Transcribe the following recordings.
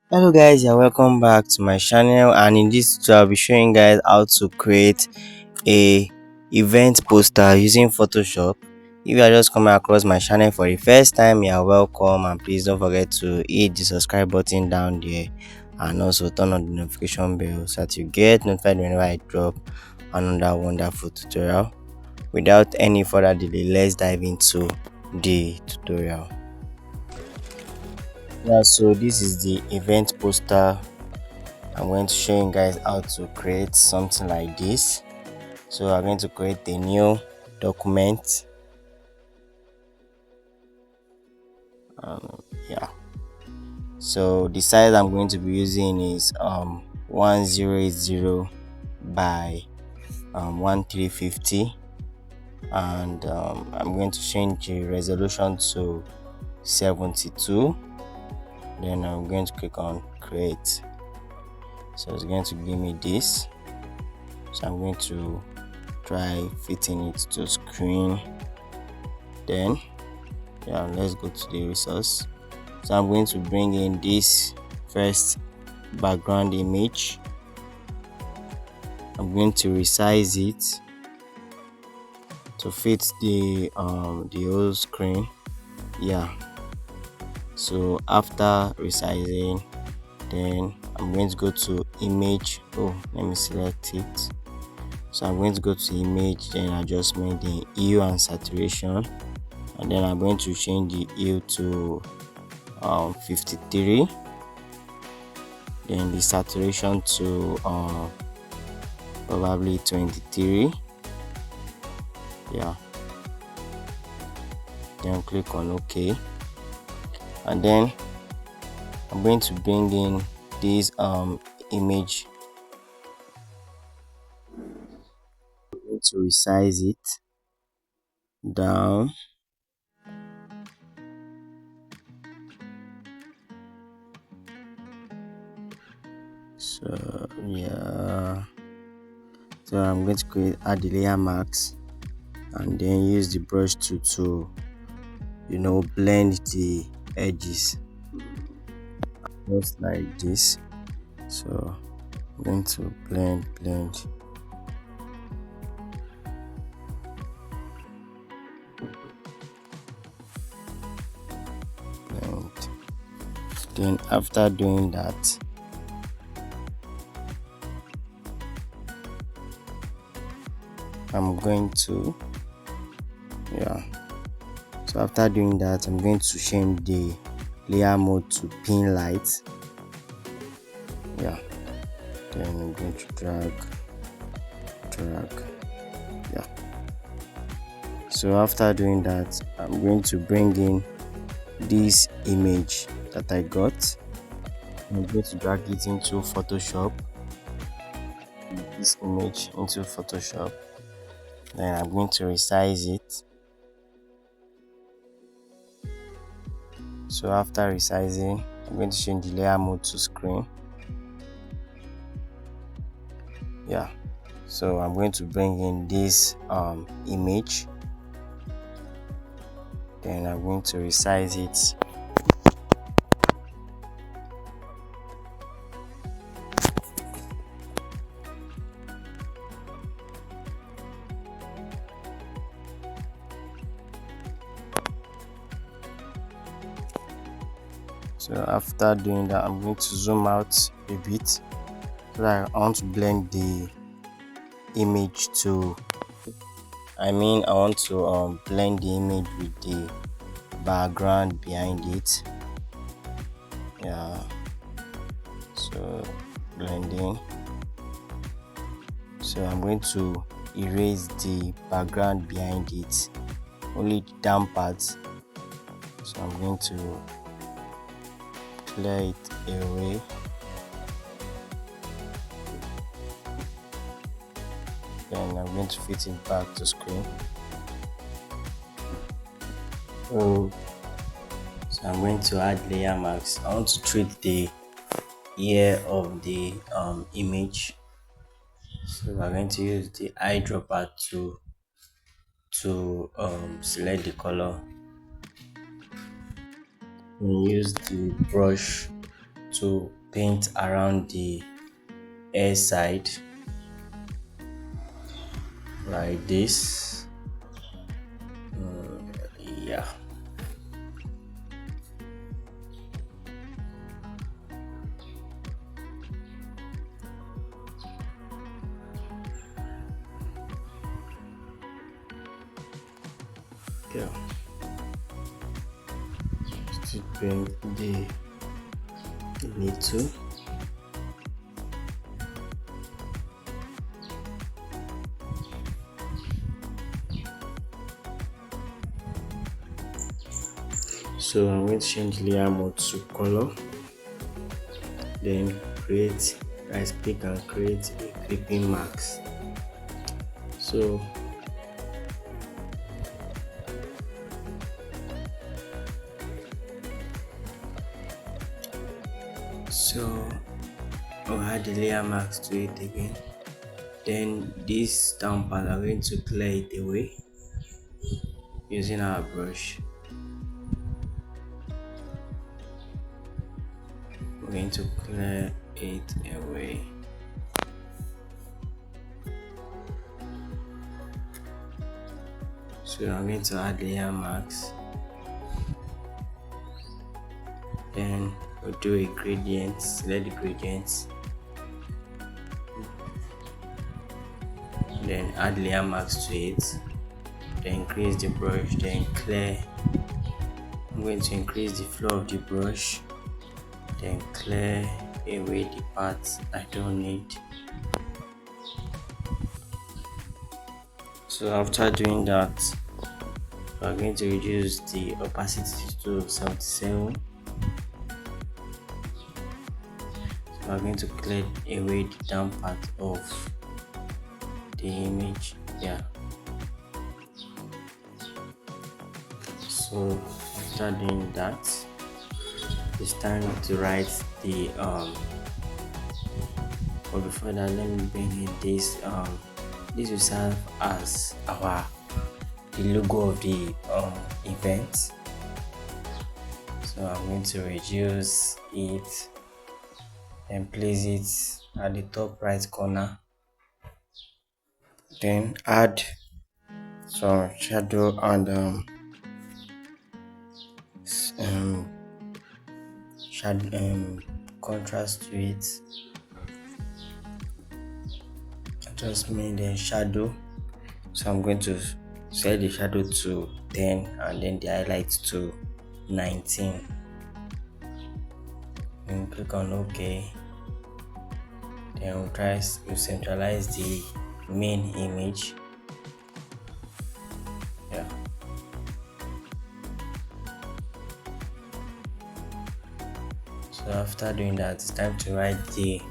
Hello guys, you're welcome back to my channel, and in this tutorial I'll be showing guys how to create a event poster using Photoshop. If you are just coming across my channel for the first time, you're welcome, and please don't forget to hit the subscribe button down there and also turn on the notification bell so that you get notified whenever I drop another wonderful tutorial. Without any further delay, let's dive into the tutorial. Yeah, so this is the event poster. I'm going to show you guys how to create something like this. So I'm going to create a new document. Yeah, so the size I'm going to be using is 1080 by 1350, and I'm going to change the resolution to 72. Then I'm going to click on create. So it's going to give me this. So I'm going to try fitting it to screen. Then yeah, let's go to the resource. So I'm going to bring in this first background image. I'm going to resize it to fit the whole screen. Yeah, so after resizing, then I'm going to go to image. Oh, let me select it. So I'm going to go to image, then adjustment, the hue and saturation, and then I'm going to change the hue to 53, then the saturation to probably 23. Yeah, then click on OK, and then I'm going to bring in this image. I'm going to resize it down. So yeah, so I'm going to add the layer mask, and then use the brush tool to blend the edges just like this. So I'm going to blend. Then after doing that, I'm going to so after doing that, I'm going to change the layer mode to pin light. Yeah, then I'm going to drag. Yeah, so after doing that, I'm going to bring in this image that I got. I'm going to drag it into Photoshop, this image into Photoshop. Then I'm going to resize it. So after resizing, I'm going to change the layer mode to screen. Yeah, so I'm going to bring in this image. Then I'm going to resize it. So after doing that, I'm going to zoom out a bit so that I want to blend the image to I want to blend the image with the background behind it. Yeah, so blending. So I'm going to erase the background behind it, only the damp parts. So I'm going to clear it away. Then I'm going to fit it back to screen. So I'm going to add layer marks. I want to treat the ear of the image. So we're going to use the eyedropper to select the color, and use the brush to paint around the air side like this. Yeah. Yeah. Still paint the little. So I'm going to change layer mode to color, then create right click and create a clipping mask. So I'll add the layer mask to it again. Then this down part, I'm going to clear it away using our brush. We're going to clear it away. So I'm going to add layer mask. Then we'll do a gradient, select the gradients. Then add layer mask to it. Then increase the brush, then clear. I'm going to increase the flow of the brush, then clear away the parts I don't need. So after doing that, we're going to reduce the opacity to 77. So we're going to clear away the down part of the image. Yeah. So after doing that, it's time to write the but before that, let me bring in this this will serve as the logo of the event. So I'm going to reduce it and place it at the top right corner, then add some shadow and contrast to it. Just made a shadow, so I'm going to set the shadow to 10 and then the highlight to 19, and click on OK. Then we'll try to centralize the main image. Yeah. So after doing that, it's time to write the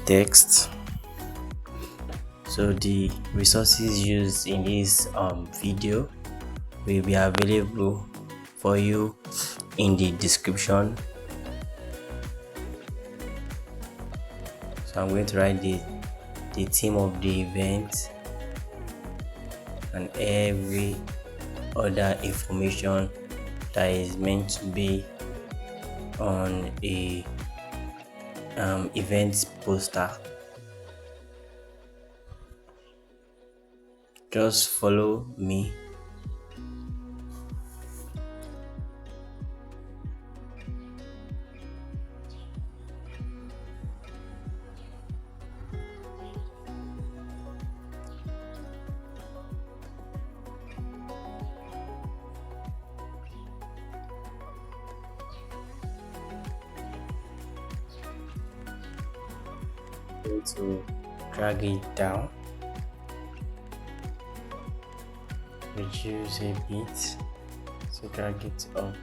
text. So the resources used in this video will be available for you in the description. So I'm going to write the theme of the event and every other information that is meant to be on a event poster. Just follow me. Going to drag it down, reduce a bit, so drag it up,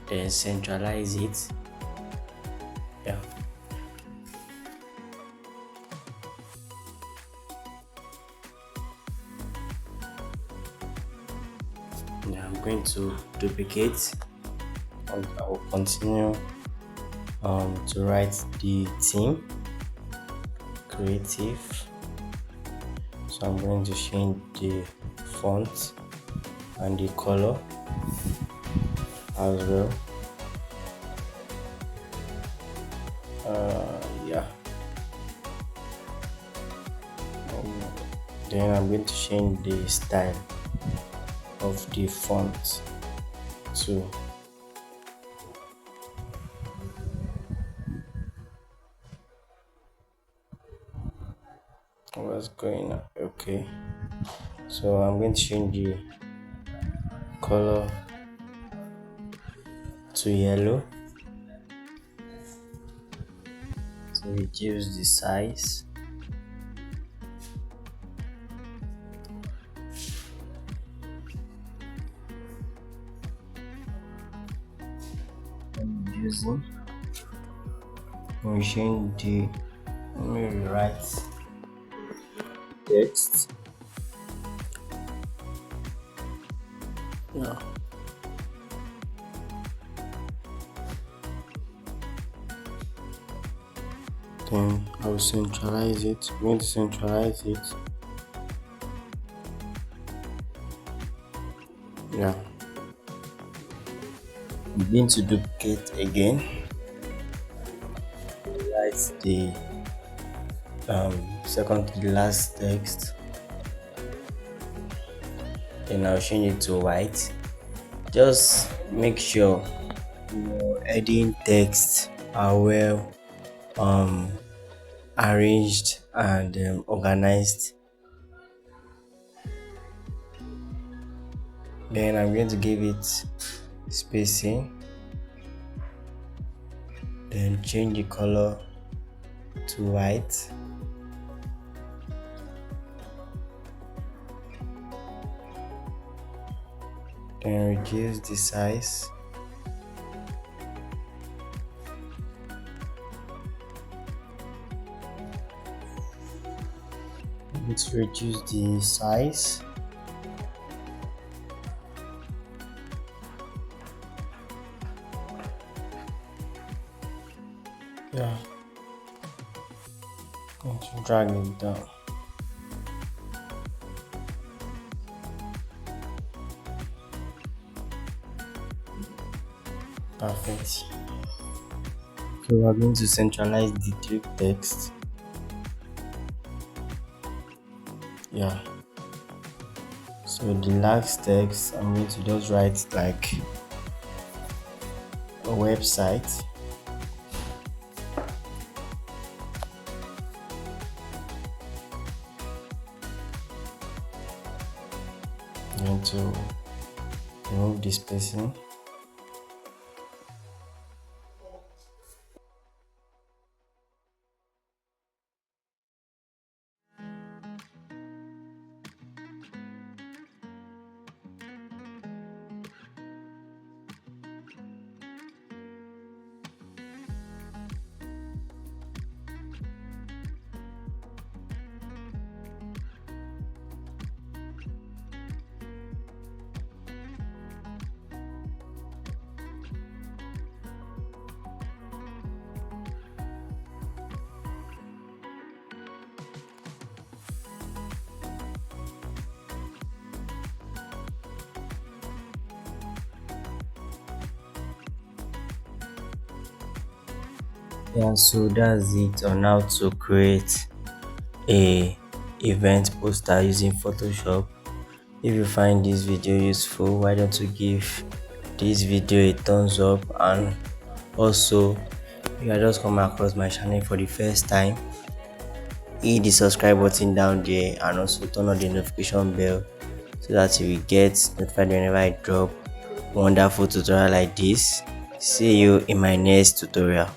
then centralize it. Yeah. Now I'm going to duplicate, and I will continue to write the theme creative. So I'm going to change the font and the color as well. Yeah. Then I'm going to change the style of the font to what's going on. Okay, so I'm going to change the color to yellow to reduce the size. I'm using. We change the. Let me rewrite text. Yeah. Then I will centralize it. I'm going to centralize it. Yeah. Begin to duplicate again. Highlight the second to the last text. Then I'll change it to white. Just make sure your heading text are well um arranged and organized. Then I'm going to give it spacing, then change the color to white, then reduce the size, let's reduce the size. Yeah, going to drag it down. Perfect. So we're going to centralize the three text. Yeah. So the last text, I'm going to just write like a website. I'm going to remove this spacing. Yeah, so that's it on how to create a event poster using Photoshop. If you find this video useful, why don't you give this video a thumbs up, and also if you are just coming across my channel for the first time, hit the subscribe button down there and also turn on the notification bell so that you will get notified whenever I drop wonderful tutorial like this. See you in my next tutorial.